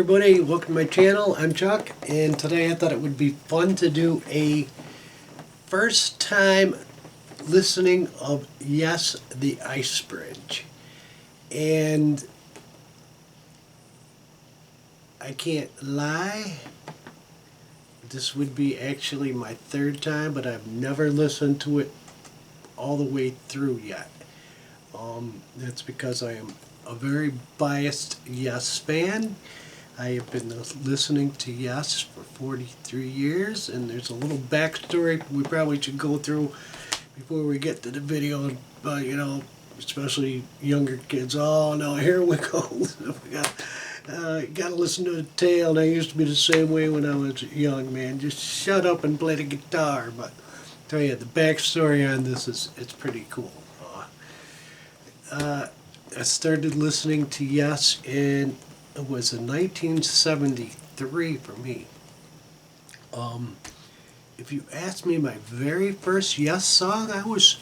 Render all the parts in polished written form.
everybody, welcome to my channel. I'm Chuck, and today I thought it would be fun to do a first time listening of Yes, the Ice Bridge. And I can't lie, this would be actually my third time, but I've never listened to it all the way through yet. That's because I am a very biased Yes fan. I have been listening to Yes for 43 years, and there's a little backstory we probably should go through before we get to the video. Especially younger kids. Oh no, here we go. We got to listen to a tale, and I used to be the same way when I was young, man. Just shut up and play the guitar. But I'll tell you, the backstory on this it's pretty cool. I started listening to Yes, and it was in 1973 for me. If you asked me my very first Yes song, I was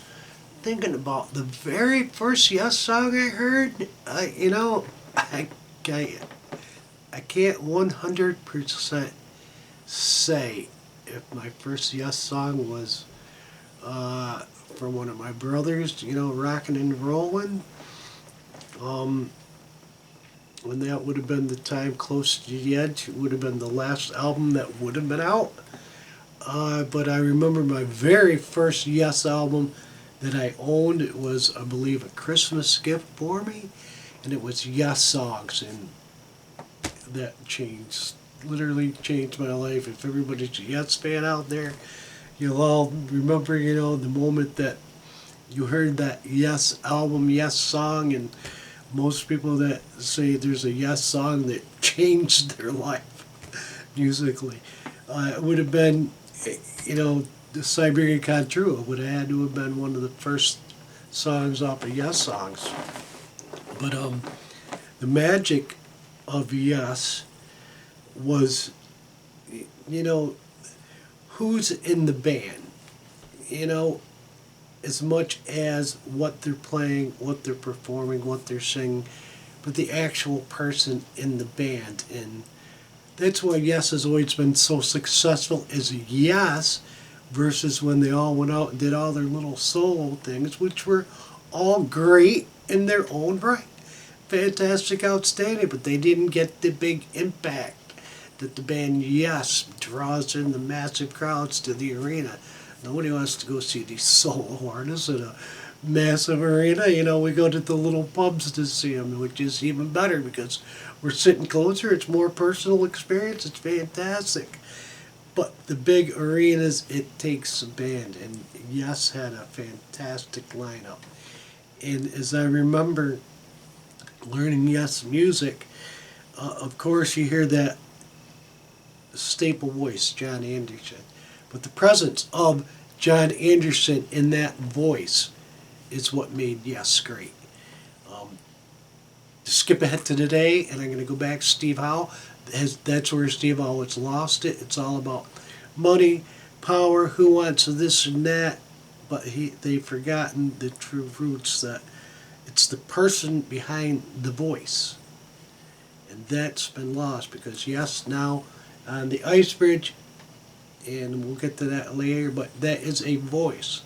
thinking about the very first Yes song I heard. I can't 100% say if my first Yes song was from one of my brothers, Rockin' and Rollin'. When that would have been the time close to the edge, it would have been the last album that would have been out. But I remember my very first Yes album that I owned. It was, I believe, a Christmas gift for me, and it was Yes songs, and that literally changed my life. If everybody's a Yes fan out there, you'll all remember, the moment that you heard that Yes album, Yes song, and most people that say there's a Yes song that changed their life musically. It would have been, the Siberian Contour would have had to have been one of the first songs off of Yes songs. But the magic of Yes was, who's in the band, as much as what they're playing, what they're performing, what they're singing, but the actual person in the band. And that's why Yes has always been so successful as Yes, versus when they all went out and did all their little solo things, which were all great in their own right. Fantastic, outstanding, but they didn't get the big impact that the band Yes draws in the massive crowds to the arena. Nobody wants to go see these solo artists in a massive arena. We go to the little pubs to see them, which is even better because we're sitting closer. It's more personal experience. It's fantastic. But the big arenas, it takes a band, and Yes had a fantastic lineup. And as I remember learning Yes music, of course you hear that staple voice, Jon Anderson. But the presence of Jon Anderson in that voice is what made Yes great. To skip ahead to today, and I'm going to go back to Steve Howe. That's where Steve Howe has lost it. It's all about money, power, who wants this and that. But they've forgotten the true roots, that it's the person behind the voice. And that's been lost because Yes now on the Ice Bridge, and we'll get to that later, but that is a voice.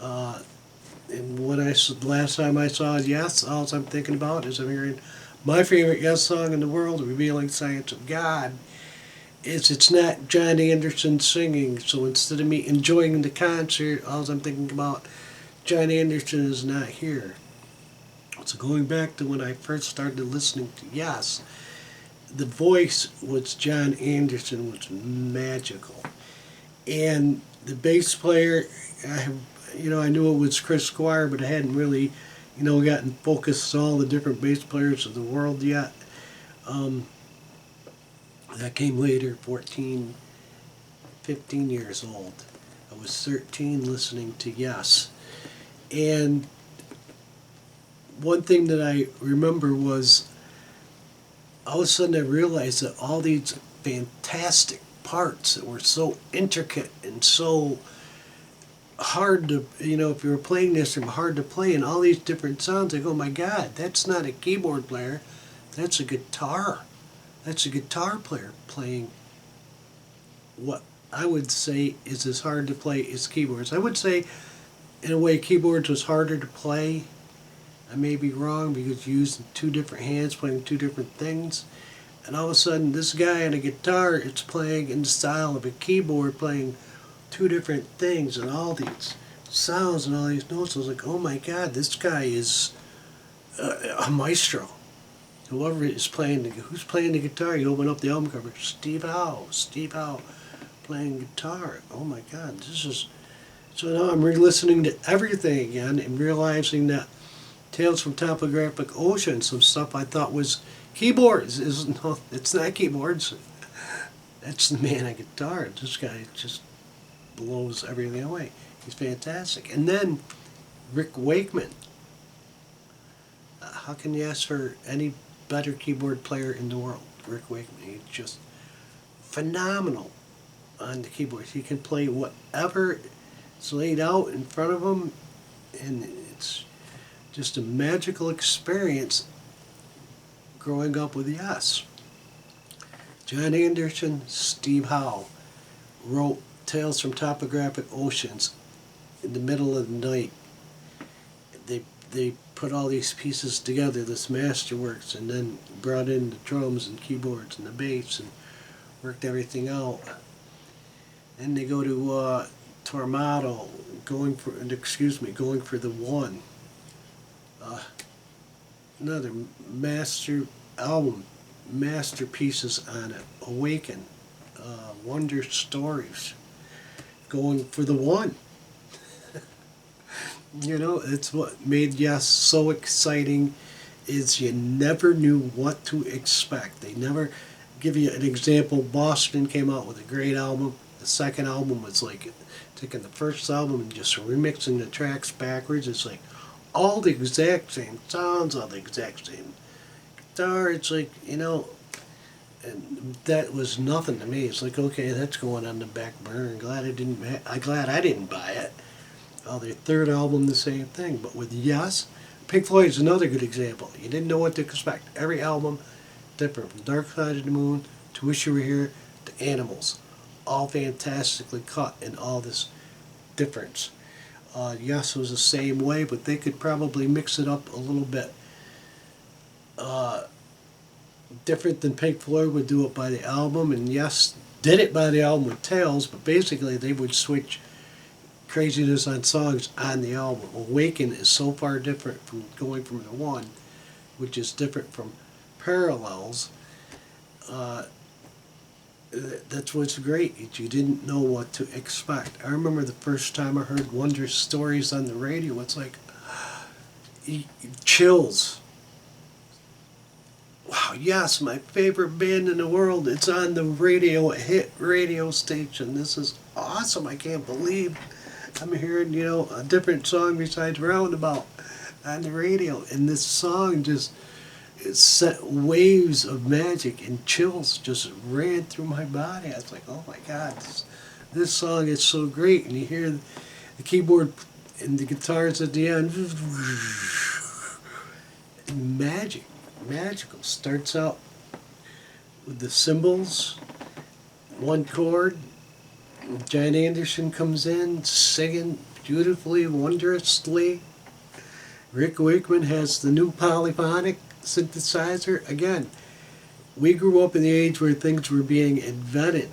And when last time I saw Yes, all I'm thinking about is I'm hearing my favorite Yes song in the world, Revealing Science of God. It's not Jon Anderson singing, so instead of me enjoying the concert, all I'm thinking about, Jon Anderson is not here. So going back to when I first started listening to Yes, the voice was Jon Anderson, was magical. And the bass player, I knew it was Chris Squire, but I hadn't really, gotten focused on all the different bass players of the world yet. That came later, 14, 15 years old. I was 13 listening to Yes. And one thing that I remember was, all of a sudden I realized that all these fantastic parts that were so intricate and so hard to, if you were playing this, they were hard to play, and all these different sounds, I go, oh my God, that's not a keyboard player, that's a guitar That's a guitar player playing what I would say is as hard to play as keyboards. I would say, in a way, keyboards was harder to play. I may be wrong because you're using two different hands playing two different things. And all of a sudden, this guy on a guitar is playing in the style of a keyboard, playing two different things and all these sounds and all these notes. I was like, oh my God, this guy is a maestro. Whoever is playing who's playing the guitar? You open up the album cover, Steve Howe. Steve Howe playing guitar. Oh my God, this is. So now I'm re-listening to everything again and realizing that Tales from Topographic Oceans, some stuff I thought was keyboards, is no, it's not keyboards. That's the man on guitar. This guy just blows everything away. He's fantastic. And then Rick Wakeman. How can you ask for any better keyboard player in the world? Rick Wakeman. He's just phenomenal on the keyboard. He can play whatever is laid out in front of him, and it's just a magical experience growing up with Yes. Jon Anderson, Steve Howe wrote Tales from Topographic Oceans in the middle of the night. They put all these pieces together, this masterworks, and then brought in the drums and keyboards and the bass and worked everything out. And they go to Tormato, going for the one. Another masterpieces on it. Awaken, Wonder Stories, going for the one. You know, it's what made Yes so exciting, is you never knew what to expect. They never give you an example. Boston came out with a great album. The second album was like taking the first album and just remixing the tracks backwards. It's like all the exact same sounds, all the exact same guitar. It's like, you know, and that was nothing to me. It's like, okay, that's going on the back burner. I'm glad I didn't buy it. Their third album, the same thing. But with Yes, Pink Floyd is another good example. You didn't know what to expect. Every album different, from Dark Side of the Moon to Wish You Were Here to Animals. All fantastically cut in all this difference. Yes was the same way, but they could probably mix it up a little bit different than Pink Floyd would do it by the album. And Yes did it by the album with Tales, but basically they would switch craziness on songs on the album. Awaken is so far different from going from the one, which is different from Parallels. That's what's great. You didn't know what to expect. I remember the first time I heard Wonder Stories on the radio. It's like chills. Wow, Yes, my favorite band in the world. It's on the radio, a hit radio station. This is awesome. I can't believe I'm hearing, you know, a different song besides Roundabout on the radio. And this song just, it set waves of magic and chills just ran through my body. I was like, oh my God, this song is so great. And you hear the keyboard and the guitars at the end. Magical. Starts out with the cymbals, one chord. Jon Anderson comes in singing beautifully, wondrously. Rick Wakeman has the new polyphonic synthesizer. Again, we grew up in the age where things were being invented.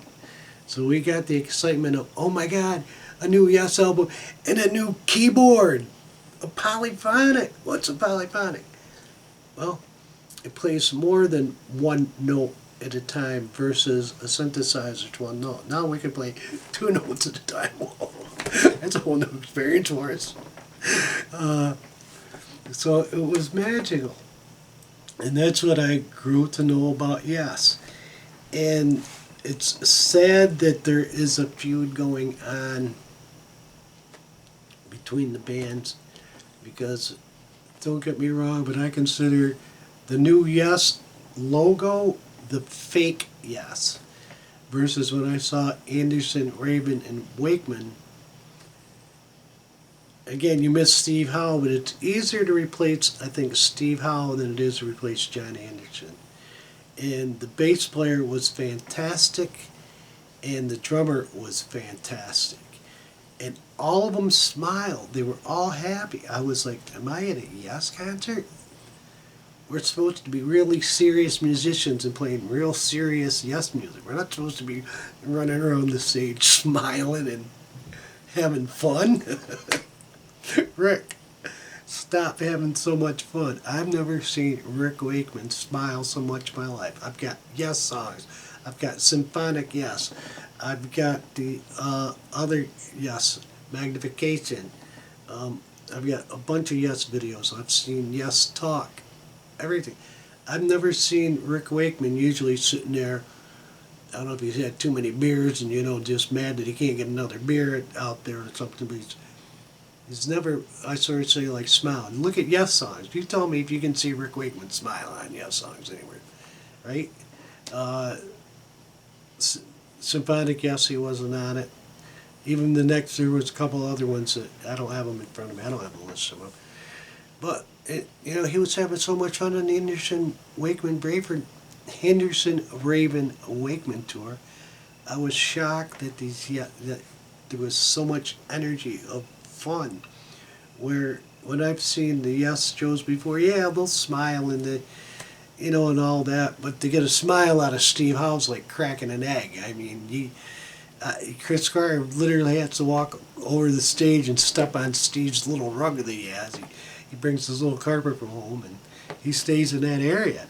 So we got the excitement of, oh my God, a new Yes album and a new keyboard. A polyphonic. What's a polyphonic? Well, it plays more than one note at a time versus a synthesizer to one note. Now we can play two notes at a time. Whoa. That's a whole new experience for us. So it was magical. And that's what I grew to know about Yes. And it's sad that there is a feud going on between the bands, because, don't get me wrong, but I consider the new Yes logo the fake Yes, versus when I saw Anderson, Rabin, and Wakeman. Again, you miss Steve Howe, but it's easier to replace, I think, Steve Howe than it is to replace Jon Anderson. and the bass player was fantastic, and the drummer was fantastic. And all of them smiled. They were all happy. I was like, am I at a Yes concert? We're supposed to be really serious musicians and playing real serious Yes music. We're not supposed to be running around the stage smiling and having fun. Rick, stop having so much fun. I've never seen Rick Wakeman smile so much in my life. I've got Yes songs. I've got Symphonic Yes. I've got the other Yes, Magnification. I've got a bunch of Yes videos. I've seen Yes talk. Everything. I've never seen Rick Wakeman usually sitting there. I don't know if he's had too many beers and, just mad that he can't get another beer out there or something, but he's never, I sort of say, like, smile. And look at Yes songs. You tell me if you can see Rick Wakeman smile on Yes songs anywhere, right? Symphonic Yes, he wasn't on it. Even the next, there was a couple other ones that I don't have them in front of me. I don't have a list of them. But, he was having so much fun on the Henderson Raven Wakeman tour. I was shocked that that there was so much energy of fun. Where when I've seen the Yes shows before, yeah, they'll smile and and all that, but to get a smile out of Steve Howe's like cracking an egg. I mean, Chris Squire literally has to walk over the stage and step on Steve's little rug that he has. He brings his little carpet from home and he stays in that area.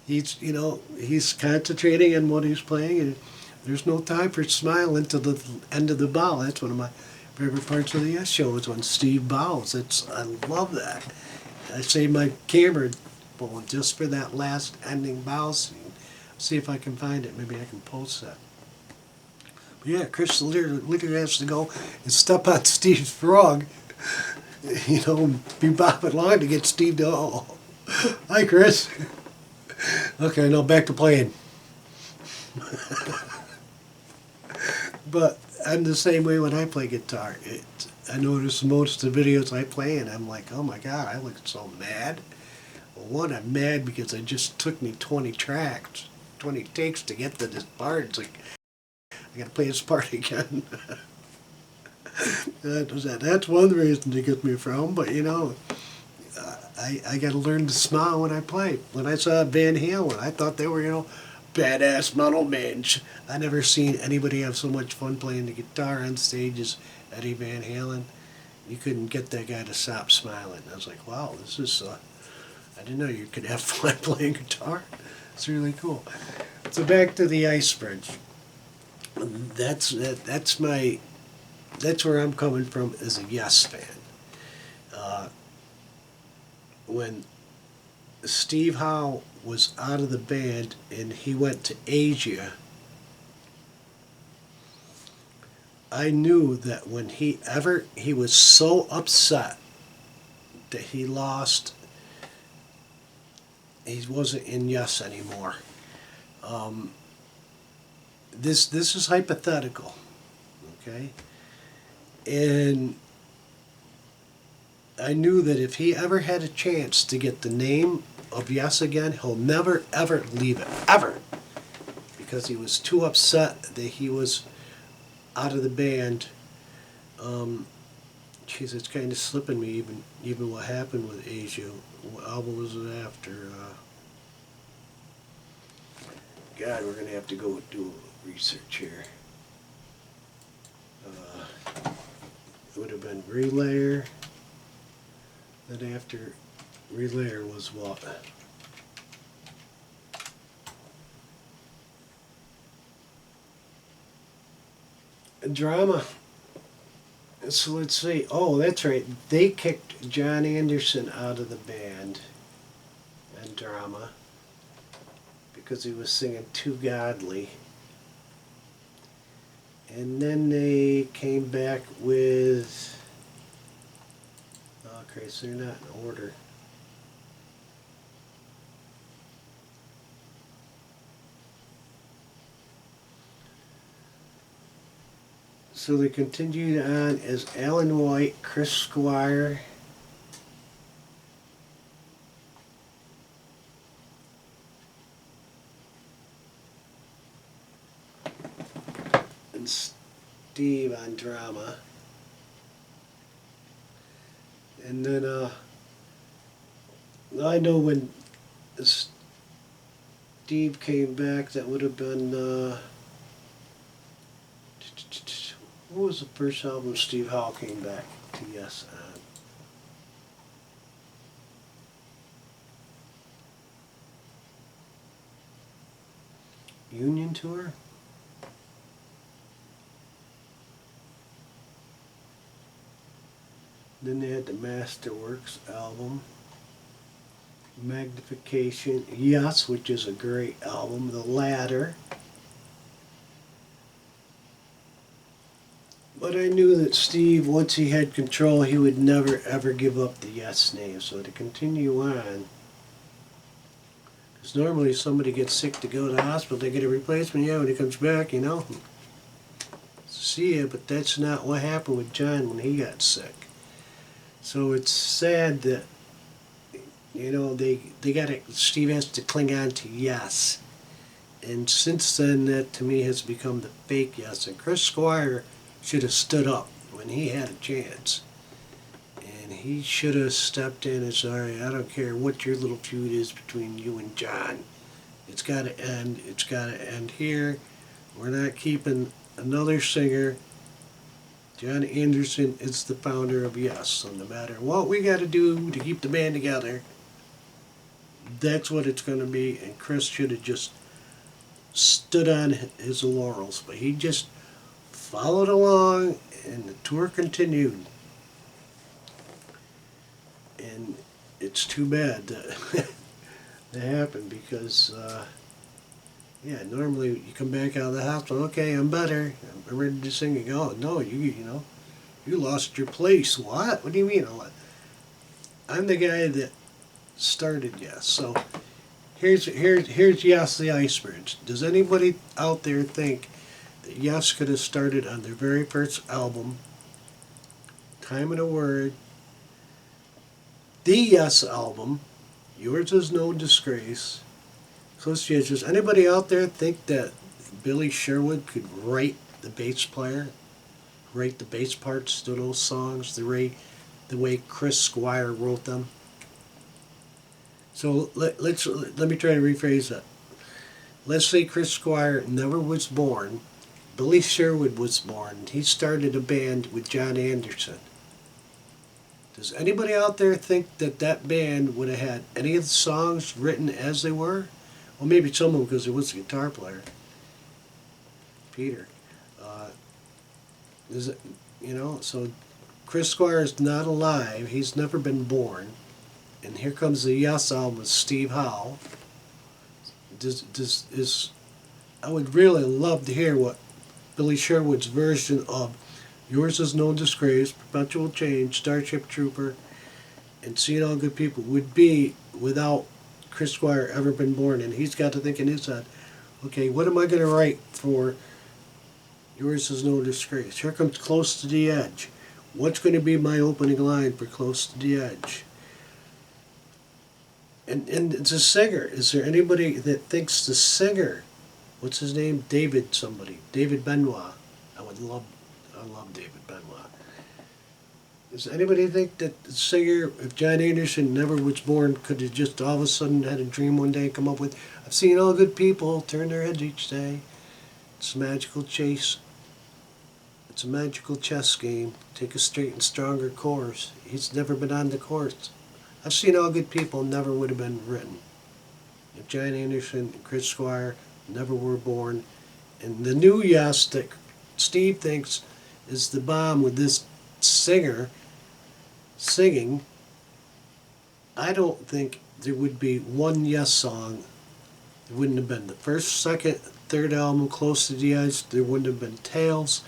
He's concentrating on what he's playing, and there's no time for smiling to the end of the bow. That's one of my favorite parts of the Yes show is when Steve bows. I love that. I saved my camera phone just for that last ending bow scene. See if I can find it. Maybe I can post that. But yeah, Chris literally has to go and step on Steve's rug, be bopping along to get Steve to, oh, hi Chris. Okay, now back to playing. But I'm the same way when I play guitar. I notice most of the videos I play and I'm like, oh my God, I look so mad. Well, one, I'm mad because it just took me 20 takes to get to this part. It's like, I gotta play this part again. That's one reason to get me from, but I got to learn to smile when I play. When I saw Van Halen, I thought they were, badass metal men. I never seen anybody have so much fun playing the guitar on stage as Eddie Van Halen. You couldn't get that guy to stop smiling. I was like, wow, this is, I didn't know you could have fun playing guitar. It's really cool. So back to the Ice Bridge. That's where I'm coming from as a Yes fan. When Steve Howe was out of the band and he went to Asia, I knew that when he was so upset that he wasn't in Yes anymore. This is hypothetical, okay? And I knew that if he ever had a chance to get the name of Yes again, he'll never ever leave it, ever. Because he was too upset that he was out of the band. It's kind of slipping me even what happened with Asia. What album was it after? God, we're going to have to go do research here. It would have been Relayer. Then after Relayer was what? Drama. So let's see. Oh, that's right. They kicked Jon Anderson out of the band and Drama because he was singing too godly. And then they came back with... Okay, so they're not in order. So they continued on as Alan White, Chris Squire, and Steve on drama. And then I know when Steve came back, that would have been what was the first album Steve Howe came back to Yes on? Union Tour? Then they had the Masterworks album. Magnification, Yes, which is a great album. The Ladder. But I knew that Steve, once he had control, he would never ever give up the Yes name. So to continue on, because normally somebody gets sick to go to the hospital, they get a replacement, yeah, when he comes back, you know, see ya, but that's not what happened with Jon when he got sick. So it's sad that, you know, Steve has to cling on to Yes. And since then, that to me has become the fake Yes. And Chris Squire should have stood up when he had a chance. And he should have stepped in and said, all right, I don't care what your little feud is between you and Jon. It's got to end. It's got to end here. We're not keeping another singer. Jon Anderson is the founder of Yes. So no matter what we got to do to keep the band together, that's what it's going to be. And Chris should have just stood on his laurels. But he just followed along, and the tour continued. And it's too bad that that happened because, yeah, normally you come back out of the hospital, okay, I'm better, I'm ready to sing again. Oh, no, you know, you lost your place. What? What do you mean? I'm the guy that started Yes. So here's Yes, the Icebergs. Does anybody out there think that Yes could have started on their very first album, Time and a Word, the Yes album, Yours Is No Disgrace, Close to the Edge? Does anybody out there think that Billy Sherwood could write the bass player, write the bass parts to those songs the way Chris Squire wrote them? So let me try to rephrase that. Let's say Chris Squire never was born. Billy Sherwood was born. He started a band with Jon Anderson. Does anybody out there think that that band would have had any of the songs written as they were? Well, maybe some of them because there was a guitar player, Peter. Is it, you know, so Chris Squire is not alive. He's never been born. And here comes the Yes album with Steve Howe. I would really love to hear what Billy Sherwood's version of Yours Is No Disgrace, Perpetual Change, Starship Trooper, and Seeing All Good People would be without Chris Squire ever been born. And he's got to think in his head, okay, what am I going to write for Yours Is No Disgrace? Here comes Close to the Edge. What's going to be my opening line for Close to the Edge? And it's a singer. Is there anybody that thinks the singer, what's his name? David Benoit. I love David Benoit. Does anybody think that the singer, if Jon Anderson never was born, could have just all of a sudden had a dream one day and come up with, I've seen all good people turn their heads each day. It's a magical chase. It's a magical chess game. Take a straight and stronger course. He's never been on the course. I've seen all good people never would have been written if Jon Anderson and Chris Squire never were born. And the new Yes that Steve thinks is the bomb with this singer singing, I don't think there would be one Yes song. There wouldn't have been the first, second, third album, Close to the Edge. There wouldn't have been Tales.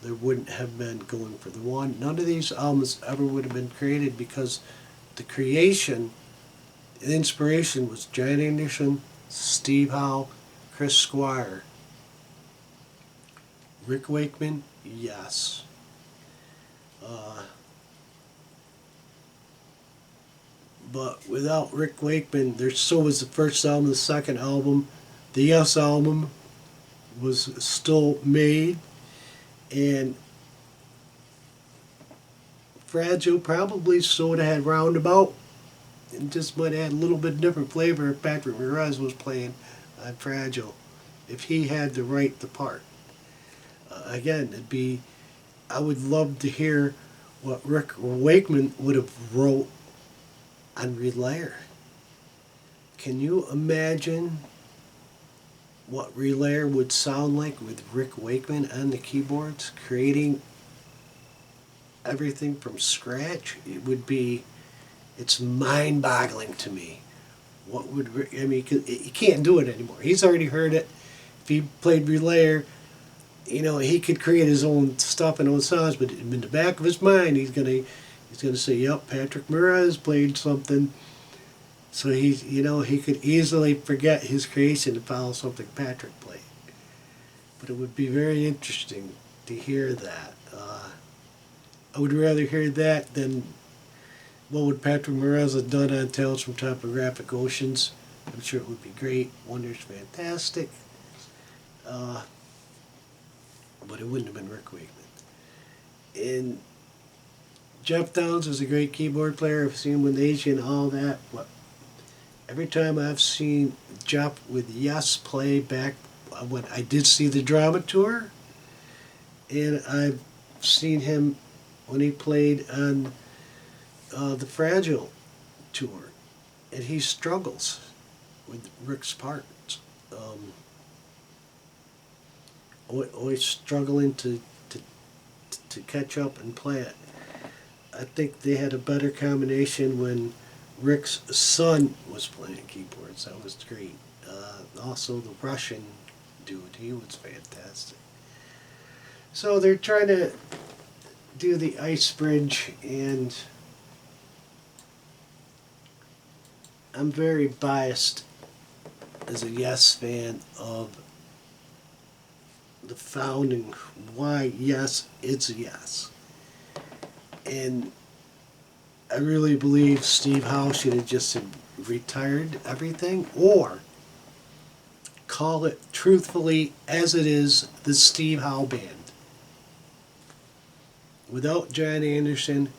There wouldn't have been Going for the One. None of these albums ever would have been created because the creation, the inspiration was Jon Anderson, Steve Howe, Chris Squire. Rick Wakeman, yes. But without Rick Wakeman, so was the first album, the second album. The Yes album was still made. And Fragile probably sort of had Roundabout, and just might add a little bit different flavor if Patrick Moraz was playing on Fragile, if he had to write the part. Again, I would love to hear what Rick Wakeman would have wrote on Relayer. Can you imagine what Relayer would sound like with Rick Wakeman on the keyboards, creating everything from scratch? It's mind-boggling to me. What would Rick, I mean, he can't do it anymore. He's already heard it. If he played Relayer, he could create his own stuff and own songs, but in the back of his mind, he's gonna say, "Yep, Patrick Moraz played something." So he could easily forget his creation and follow something Patrick played. But it would be very interesting to hear that. I would rather hear that than what would Patrick Moraz have done on Tales from Topographic Oceans. I'm sure it would be great. Wonder's fantastic. But it wouldn't have been Rick Wakeman. And Jeff Downs was a great keyboard player. I've seen him with Asia and all that. But every time I've seen Jeff with Yes play back when I did see the drama tour, and I've seen him when he played on the Fragile tour, and he struggles with Rick's parts. Always struggling to catch up and play it. I think they had a better combination when Rick's son was playing keyboards. That was great. Also the Russian dude, he was fantastic. So they're trying to do the Ice Bridge, and I'm very biased as a Yes fan of the founding, why Yes, it's Yes. And I really believe Steve Howe should have just retired everything, or call it truthfully as it is, the Steve Howe Band. Without Jon Anderson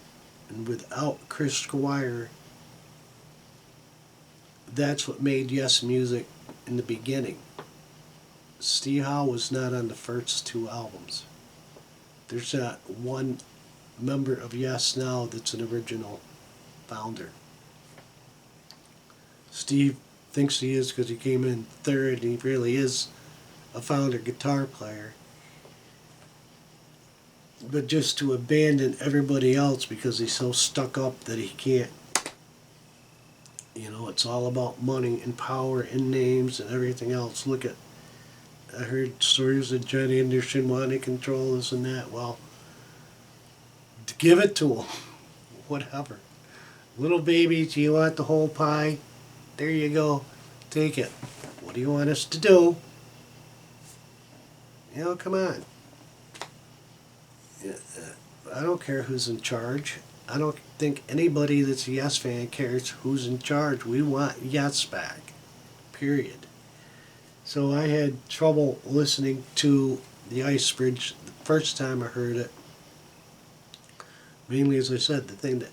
and without Chris Squire, that's what made Yes music in the beginning. Steve Howe was not on the first two albums. There's not one member of Yes now that's an original founder. Steve thinks he is because he came in third, and he really is a founder guitar player. But just to abandon everybody else because he's so stuck up that he can't, it's all about money and power and names and everything else. I heard stories that Jon Anderson wanted to control this and that. Well, give it to him. Whatever. Little babies, you want the whole pie? There you go. Take it. What do you want us to do? Come on. I don't care who's in charge. I don't think anybody that's a Yes fan cares who's in charge. We want Yes back. Period. So I had trouble listening to the Ice Bridge the first time I heard it. Mainly, as I said, the thing that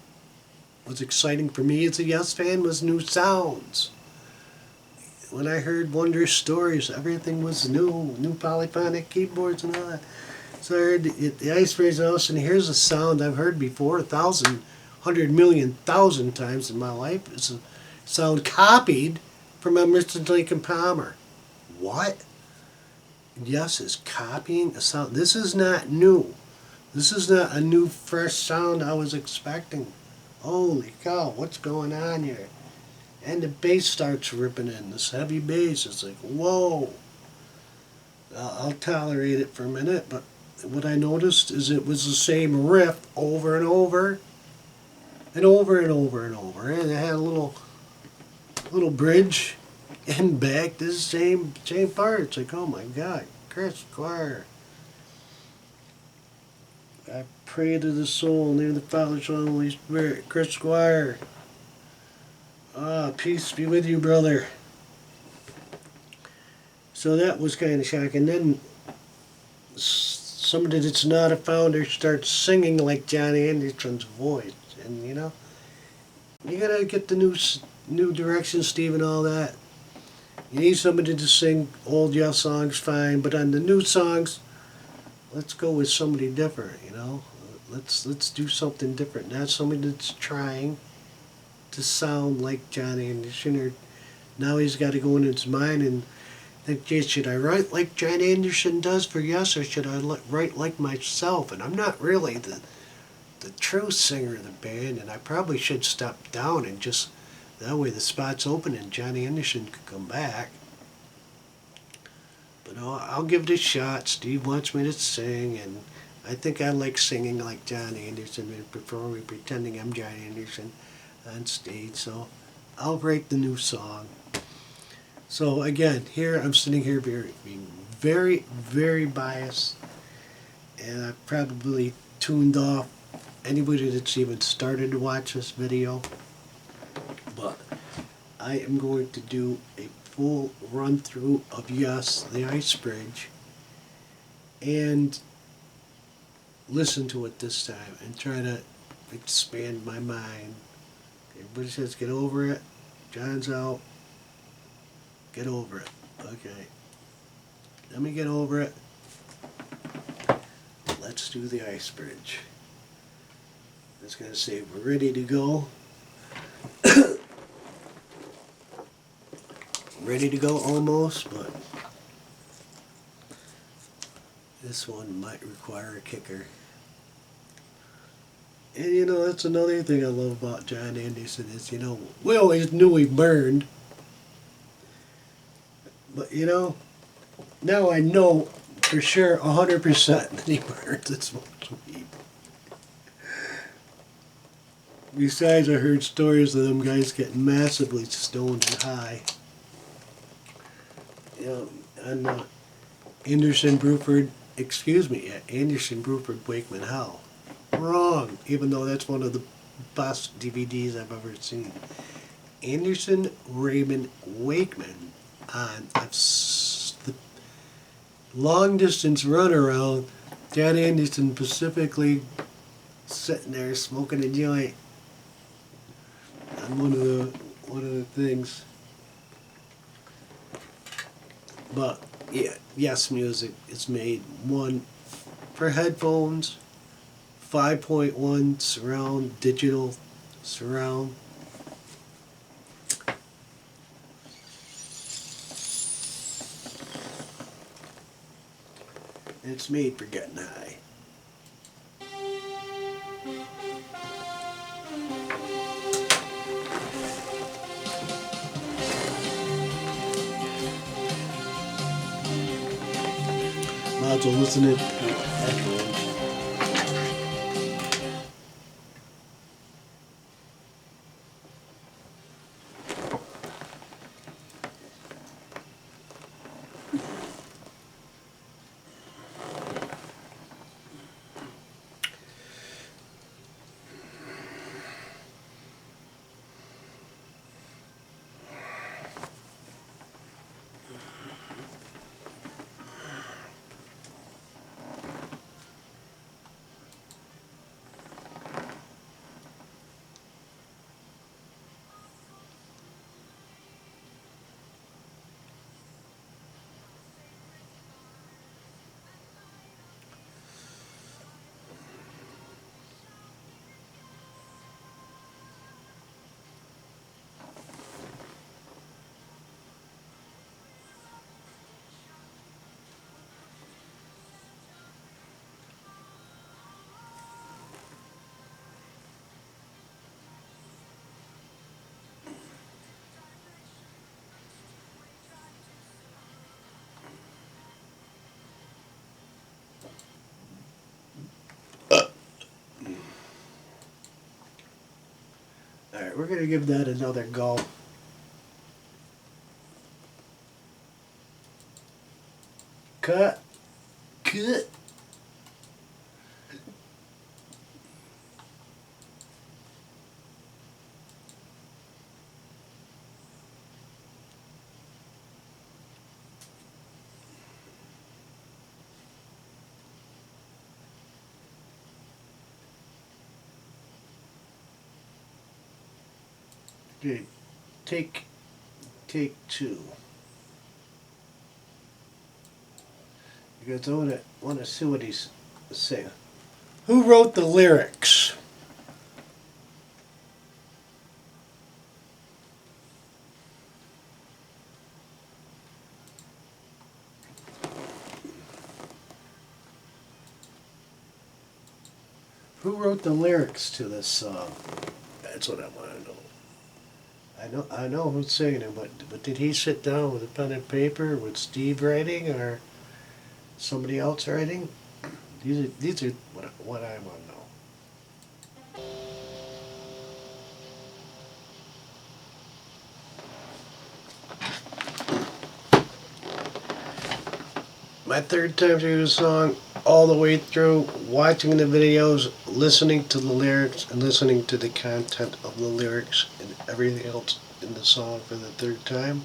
was exciting for me as a Yes fan was new sounds. When I heard Wonder Stories, everything was new polyphonic keyboards and all that. So I heard the Ice Bridge House, and here's a sound I've heard before 100,000,000,000 times in my life. It's a sound copied from Emerson, Lake and Palmer. What? Yes is copying a sound. This is not new. This is not a new, fresh sound I was expecting. Holy cow, what's going on here? And the bass starts ripping in, this heavy bass. It's like, whoa. I'll tolerate it for a minute, but what I noticed is it was the same riff over and over, and over and over and over. And it had a little bridge and back to the same part. It's like, oh my God, Chris Squire. I pray to the soul, in the name of the Father, Son, and Holy Spirit. Chris Squire. Peace be with you, brother. So that was kind of shocking. Then somebody that's not a founder starts singing like Jon Anderson's voice, and you gotta get the new direction, Steve, and all that. You need somebody to sing old Yes songs, fine, but on the new songs, let's go with somebody different. Let's do something different. Not somebody that's trying to sound like Jon Anderson, or now he's got to go in his mind and think, gee, should I write like Jon Anderson does for Yes, or should I write like myself? And I'm not really the true singer of the band, and I probably should step down and just, that way the spot's open and Jon Anderson could come back. But I'll give it a shot. Steve wants me to sing, and I think I like singing like Jon Anderson and performing, pretending I'm Jon Anderson on stage. So I'll write the new song. So again, here I'm sitting here being very, very biased, and I probably tuned off anybody that's even started to watch this video. But I am going to do a full run through of Yes, the Ice Bridge, and listen to it this time and try to expand my mind. Everybody says get over it. John's out. Get over it. Okay. Let me get over it. Let's do the Ice Bridge. It's going to say we're ready to go. Ready to go almost, but this one might require a kicker. And that's another thing I love about Jon Anderson is, we always knew he burned. But now I know for sure 100% that he burned this much weed. Besides, I heard stories of them guys getting massively stoned and high. And Anderson, Bruford, Wakeman Howe. Wrong, even though that's one of the best DVDs I've ever seen. Anderson, Raymond, Wakeman on the long distance runaround. Jon Anderson specifically sitting there smoking a joint on one of the things. But yeah, Yes Music is made one for headphones, 5.1 surround, digital surround. And it's made for getting high. Might as well listen to it afterwards. Alright, we're going to give that another go. Cut. Cut. Okay, take two. Because I want to see what he's saying. Who wrote the lyrics? Who wrote the lyrics to this song? That's what I want to know. I know who's singing it, but did he sit down with a pen and paper with Steve writing or somebody else writing? These are what I want to know. My third time through the song, all the way through, watching the videos, listening to the lyrics, and listening to the content of the lyrics and everything else in the song for the third time.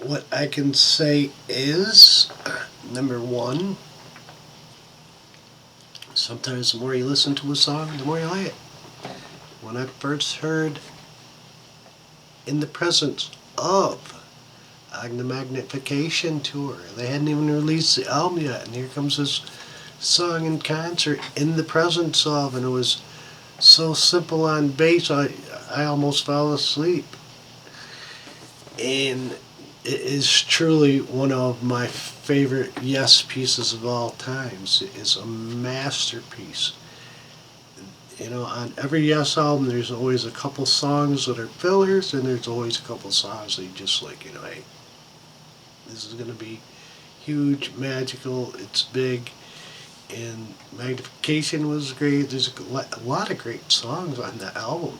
What I can say is, number one, sometimes the more you listen to a song, the more you like it. When I first heard In the Presence of on the Magnification tour, they hadn't even released the album yet, and here comes this song in concert, In the Presence of, and it was so simple on bass, I almost fell asleep. And it is truly one of my favorite Yes pieces of all times. It is a masterpiece. You know, on every Yes album, there's always a couple songs that are fillers, and there's always a couple songs that you just like, you know, hey, this is going to be huge, magical, it's big, and Magnification was great. There's a lot of great songs on the album.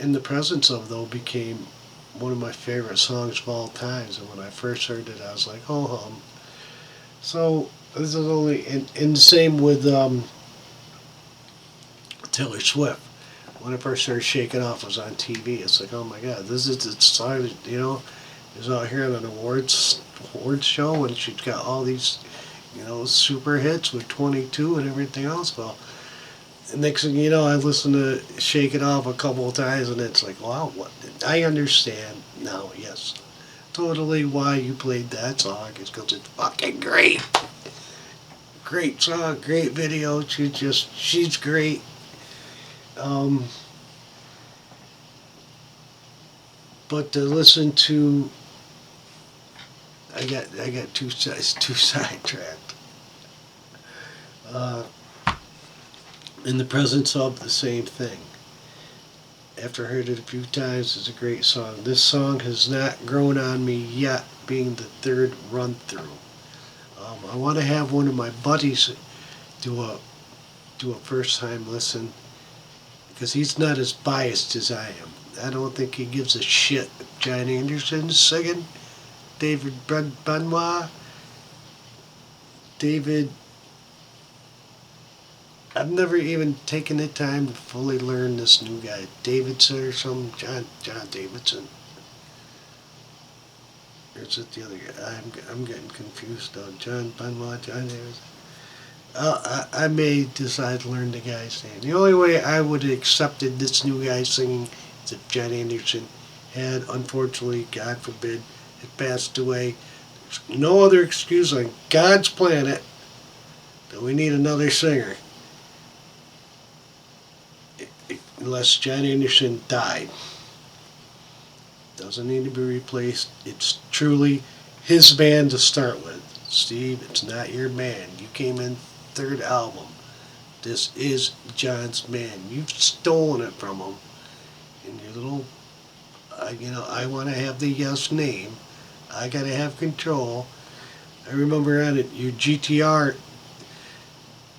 In the Presence of, though, became one of my favorite songs of all times, and when I first heard it, I was like, oh hum. So this is only, and the same with Taylor Swift. When I first started Shake It Off, I was on TV. It's like, oh my God, this is the song, you know, is out here on an awards show, and she's got all these, you know, super hits with 22 and everything else. Well, the next thing you know, I listened to Shake It Off a couple of times, and it's like, wow, what? I understand now, yes, totally why you played that song. It's because it's fucking great. Great song, great video. She's great. But to listen to, I got too sidetracked. In the Presence of, the same thing. After I heard it a few times, it's a great song. This song has not grown on me yet, being the third run through. I want to have one of my buddies do a first time listen, because he's not as biased as I am. I don't think he gives a shit if Jon Anderson's singing, David Benoit, David. I've never even taken the time to fully learn this new guy, Davidson or something, John Davidson. Or is it the other guy? I'm getting confused now. John Benoit, John Davidson. I may decide to learn the guy's name. The only way I would have accepted this new guy singing is if Jon Anderson had, unfortunately, God forbid, had passed away. There's no other excuse on God's planet that we need another singer. Unless Jon Anderson died. Doesn't need to be replaced. It's truly his band to start with. Steve, it's not your band. You came in third album. This is Jon's band. You've stolen it from him. And your little, you know, I want to have the Yes name. I got to have control. I remember on it, your GTR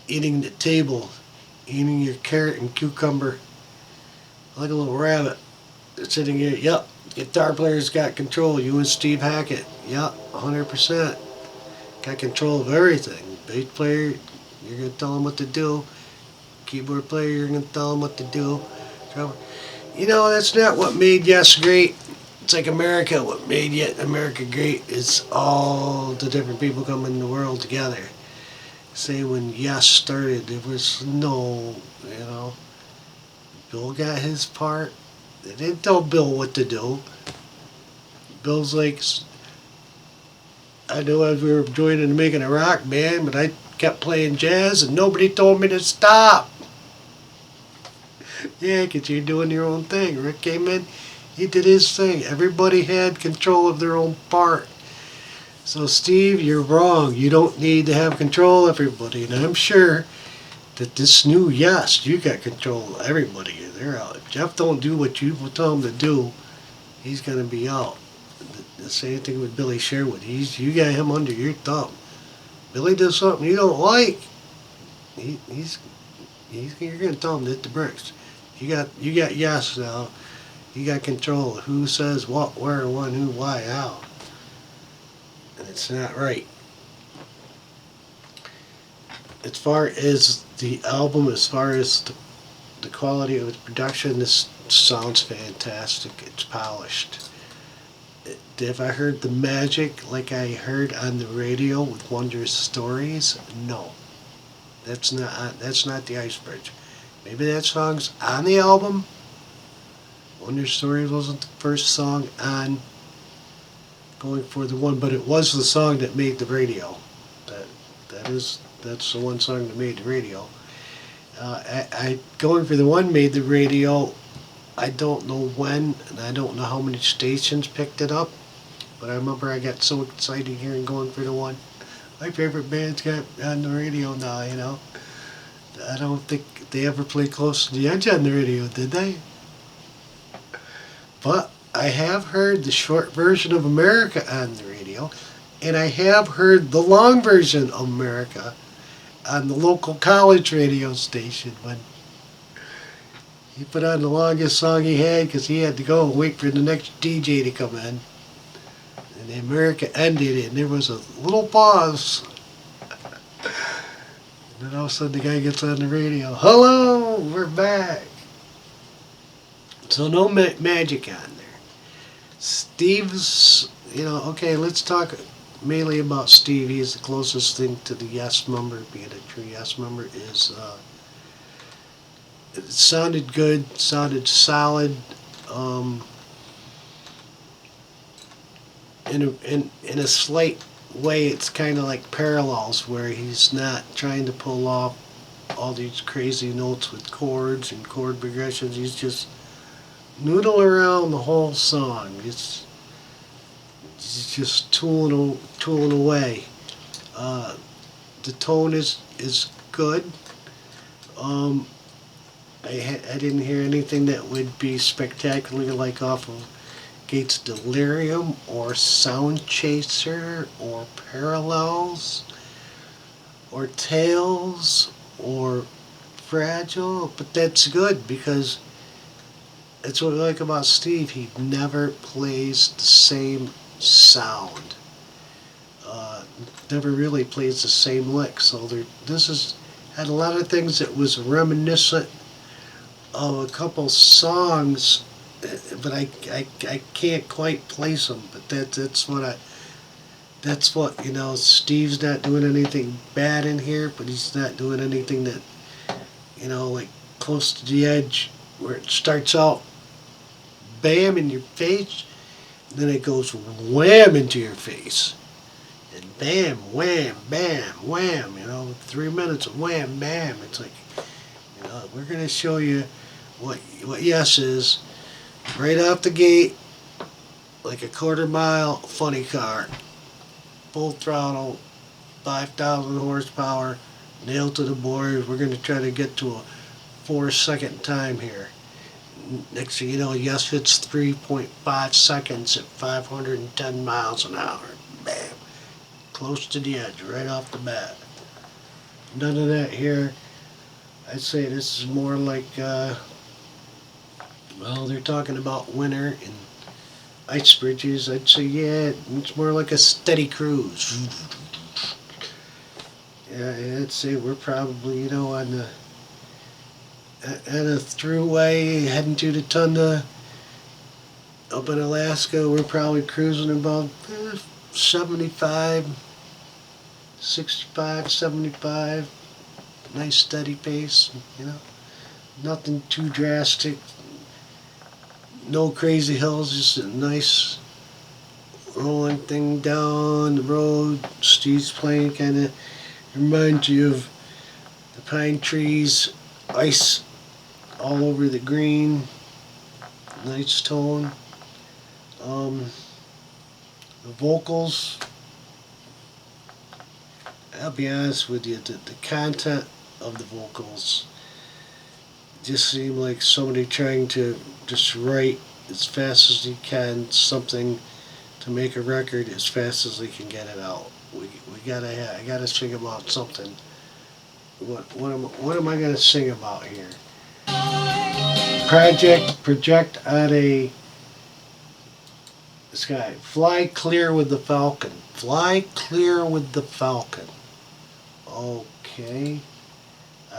eating the table, eating your carrot and cucumber like a little rabbit. Sitting here, yep, guitar player's got control. You and Steve Hackett, yep, 100%. Got control of everything. Bass player, you're going to tell him what to do. Keyboard player, you're going to tell him what to do. Drummer. You know, that's not what made Yes great. It's like America. What made America great is all the different people coming in the world together. Say when Yes started, there was no, you know, Bill got his part. They didn't tell Bill what to do. Bill's like, I know we were joining and making a rock band, but I kept playing jazz and nobody told me to stop. Yeah, 'cause you're doing your own thing. Rick came in, he did his thing. Everybody had control of their own part. So Steve, you're wrong. You don't need to have control of everybody. And I'm sure that this new Yes, you got control of everybody. They're out. If Jeff don't do what you tell him to do, he's gonna be out. The same thing with Billy Sherwood. You got him under your thumb. Billy does something you don't like, you're gonna tell him to hit the bricks. You got Yes now. You got control of who says what, where, when, who, why, how. And it's not right. As far as the album, as far as the quality of the production, this sounds fantastic. It's polished. If I heard the magic like I heard on the radio with Wondrous Stories, no. That's not the Ice Bridge. Maybe that song's on the album. Wondrous Stories wasn't the first song on Going for the One, but it was the song that made the radio. That's the one song that made the radio. Going for the One made the radio. I don't know when, and I don't know how many stations picked it up, but I remember I got so excited hearing Going for the One. My favorite band's got on the radio now, you know. I don't think they ever played Close to the Edge on the radio, did they? But I have heard the short version of America on the radio, and I have heard the long version of America on the local college radio station when he put on the longest song he had because he had to go and wait for the next DJ to come in. And the America ended, and there was a little pause. And then all of a sudden the guy gets on the radio. Hello, we're back. So no magic on there. Steve's, okay, let's talk mainly about Steve. He's the closest thing to the Yes member, being a true Yes member, is it sounded good, sounded solid. In a slight way, it's kind of like Parallels, where he's not trying to pull off all these crazy notes with chords and chord progressions. He's just noodle around the whole song. He's just tooling away. The tone is good. I didn't hear anything that would be spectacularly like off of Gates of Delirium or Sound Chaser or Parallels or Tales or Fragile, but that's good because that's what I like about Steve. He never plays the same sound. Never really plays the same lick. So this had a lot of things that was reminiscent of a couple songs, but I can't quite place them. But that's what Steve's not doing anything bad in here, but he's not doing anything that like Close to the Edge, where it starts out bam in your face, then it goes wham into your face. And bam, wham, bam, wham, 3 minutes of wham, bam. It's like, we're going to show you what Yes is right off the gate, like a quarter-mile funny car. Full throttle, 5,000 horsepower, nailed to the board. We're going to try to get to a 4-second time here. Next thing you know, Yes hits 3.5 seconds at 510 miles an hour. Bam. Close to the edge, right off the bat. None of that here. I'd say this is more like, they're talking about winter and ice bridges. I'd say, yeah, it's more like a steady cruise. Yeah, I'd say we're probably, on the a throughway heading to the Tundra up in Alaska. We're probably cruising about 65, 65, 75. Nice steady pace, Nothing too drastic. No crazy hills, just a nice rolling thing down the road. Steve's playing kind of reminds you of the pine trees, ice all over the green. Nice tone. Um, the vocals, I'll be honest with you, the content of the vocals just seem like somebody trying to just write as fast as he can something to make a record as fast as they can get it out. I gotta sing about something. What am I gonna sing about here? Project on a sky. Fly clear with the falcon. Fly clear with the falcon. Okay.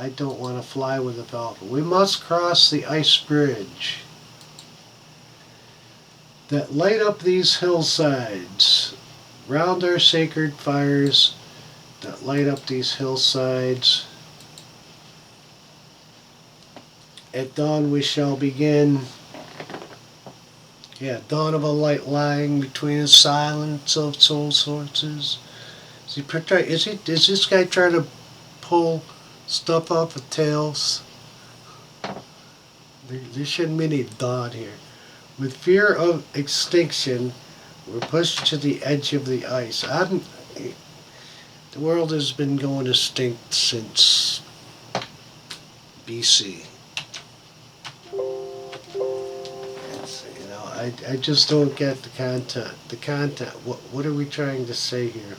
I don't want to fly with the falcon. We must cross the ice bridge that light up these hillsides. Round our sacred fires that light up these hillsides. At dawn we shall begin. Yeah, dawn of a light lying between the silence of soul sources. Is this guy trying to pull stuff off of tails? There shouldn't be any dawn here. With fear of extinction, we're pushed to the edge of the ice. The world has been going extinct since BC. I just don't get the content. The content. What are we trying to say here?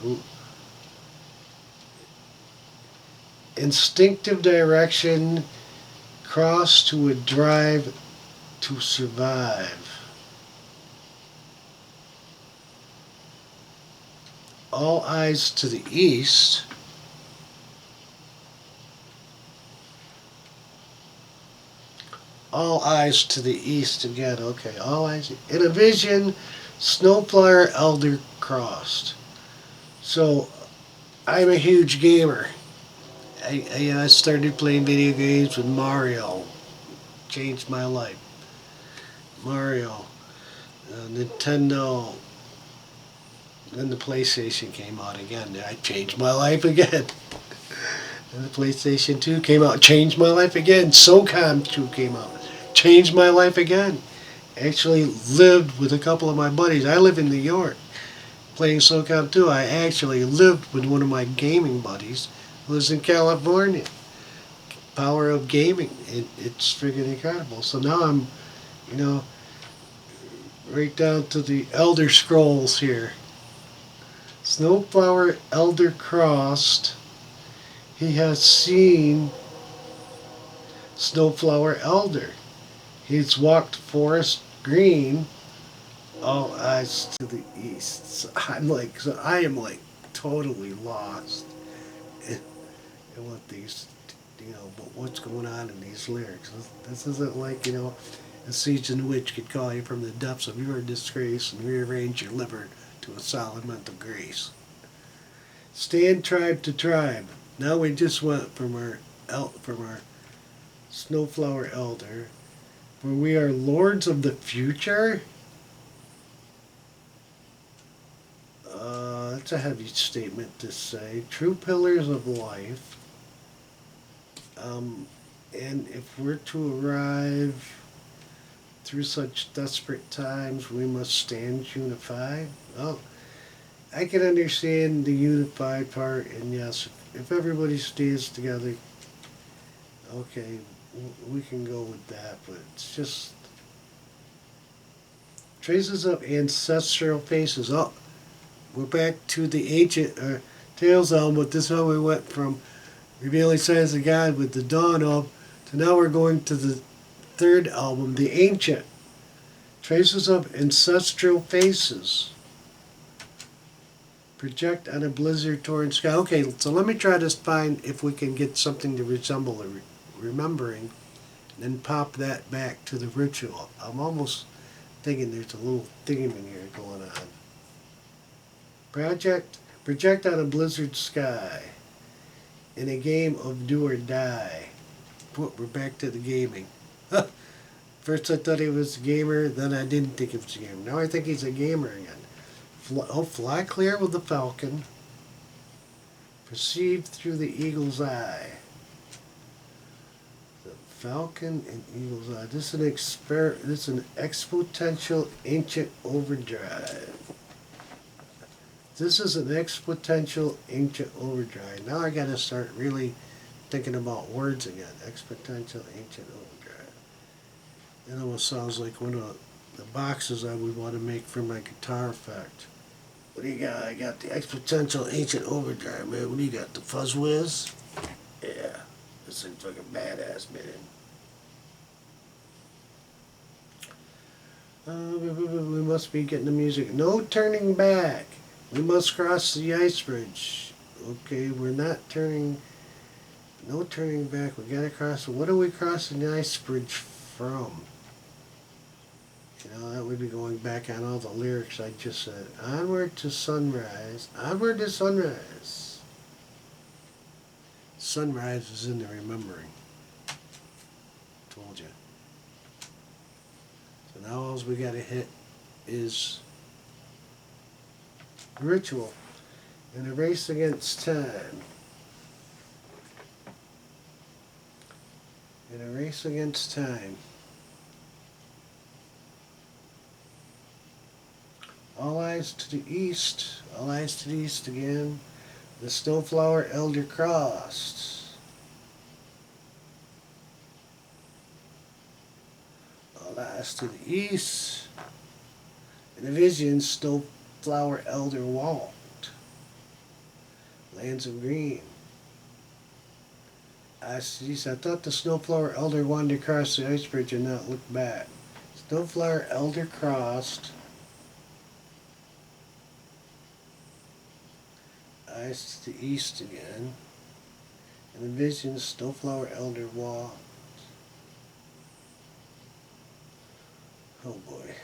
Instinctive direction, cross to a drive to survive. All eyes to the east. All eyes to the east again. Okay, all eyes. In a vision, snowflower elder crossed. So, I'm a huge gamer. I started playing video games with Mario. Changed my life. Mario. Nintendo. Then the PlayStation came out again. I changed my life again. And the PlayStation 2 came out. Changed my life again. SOCOM 2 came out. Changed my life again. Actually lived with a couple of my buddies. I live in New York. Playing SOCOM 2, I actually lived with one of my gaming buddies who lives in California. Power of gaming. It's friggin' incredible. So now I'm, right down to the Elder Scrolls here. Snowflower elder crossed. He has seen Snowflower elder. He's walked forest green, all eyes to the east. So I am like totally lost in what these, what's going on in these lyrics. This isn't like, a seasoned witch could call you from the depths of your disgrace and rearrange your liver to a solid mental grace. Stand tribe to tribe. Now we just went from our Snowflower elder, where we are lords of the future. That's a heavy statement to say. True pillars of life. And if we're to arrive through such desperate times, we must stand unified. Oh, I can understand the unified part, and yes, if everybody stays together, okay, we can go with that, but it's just traces of ancestral faces. Oh, we're back to the ancient Tales album, but this time we went from Revealing Signs of God with the dawn of to now we're going to the third album, The Ancient. Traces of ancestral faces. Project on a blizzard torn sky. Okay, so let me try to find if we can get something to resemble a remembering, and then pop that back to the ritual. I'm almost thinking there's a little theme in here going on. Project on a blizzard sky. In a game of do or die. we're back to the gaming. First I thought he was a gamer, then I didn't think he was a gamer. Now I think he's a gamer again. Fly clear with the falcon. Perceived through the eagle's eye. The falcon and eagle's eye. This is an exponential ancient overdrive. This is an exponential ancient overdrive. Now I gotta start really thinking about words again. Exponential ancient overdrive. It almost sounds like one of the boxes I would want to make for my guitar effect. What do you got? I got the exponential ancient overdrive, man. What do you got? The Fuzz Whiz? Yeah. This thing's fucking badass, man. We must be getting the music. No turning back. We must cross the ice bridge. Okay, we're not turning. No turning back. We gotta cross. What are we crossing the ice bridge from? You know, that would be going back on all the lyrics I just said. Onward to sunrise. Onward to sunrise. Sunrise is in the remembering. Told you. So now all we gotta hit is ritual in a race against time. In a race against time. All eyes to the east. All eyes to the east again. The snowflower elder crossed. All eyes to the east. In a vision, snowflower elder walked. Lands of green. Eyes to the east. I thought the snowflower elder wanted to cross the ice bridge and not look back. Snowflower elder crossed. Eyes to the east again. And the vision, snowflower elder walked. Oh boy.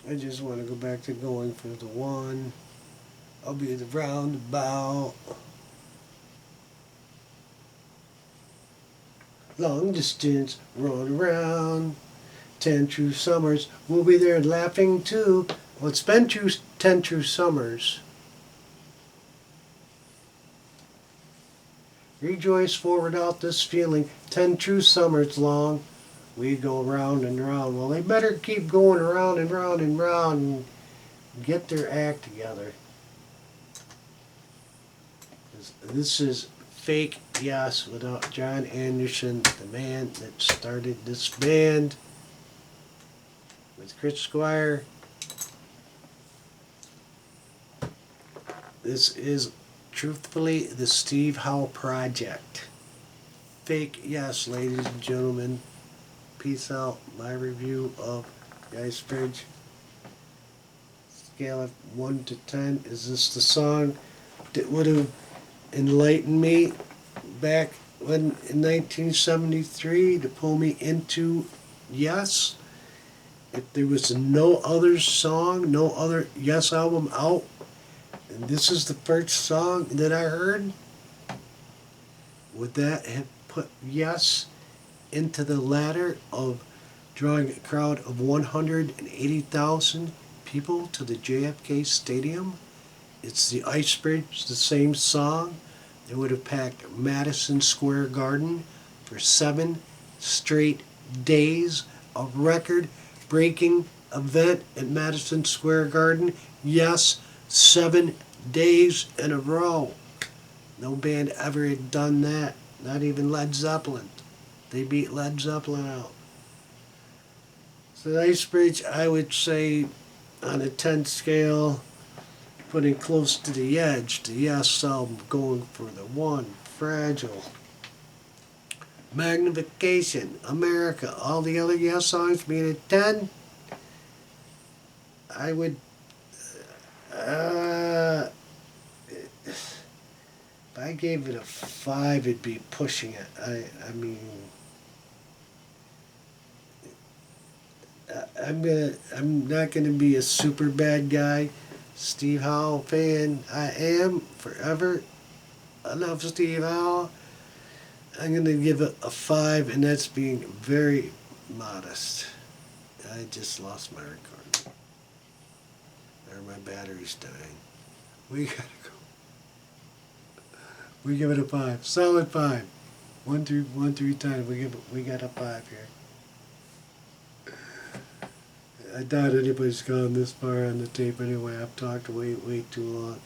I just want to go back to going for the one. I'll be the roundabout. Long distance, run around. 10 true summers, we'll be there laughing too. Well, it's been 10 true summers. Rejoice forward out this feeling. 10 true summers long. We go round and round. Well, they better keep going around and round and round and get their act together. This is Fake Yes without Jon Anderson, the man that started this band. With Chris Squire. This is truthfully the Steve Howe project. Fake Yes, ladies and gentlemen. Peace out. My review of the Ice Bridge. Scale of 1 to 10. Is this the song that would have enlightened me back when in 1973 to pull me into Yes? If there was no other song, no other Yes album out, and this is the first song that I heard, would that have put Yes into the ladder of drawing a crowd of 180,000 people to the JFK Stadium? It's the Ice Bridge, the same song. They would have packed Madison Square Garden for 7 straight days, a record-breaking event at Madison Square Garden. Yes, 7 days in a row. No band ever had done that. Not even Led Zeppelin. They beat Led Zeppelin out. So the Ice Bridge, I would say, on a 10 scale, putting close to the edge. The Yes album going for the 1. Fragile. Magnification, America, all the other Yes songs being a 10, I would, if I gave it a 5, it'd be pushing it. I mean, I'm not gonna be a super bad guy. Steve Howe fan I am forever. I love Steve Howe. I'm going to give it a 5, and that's being very modest. I just lost my recording. Or my battery's dying. We gotta go. We give it a 5. Solid 5. 1 through 10. We got a 5 here. I doubt anybody's gone this far on the tape anyway. I've talked way too long.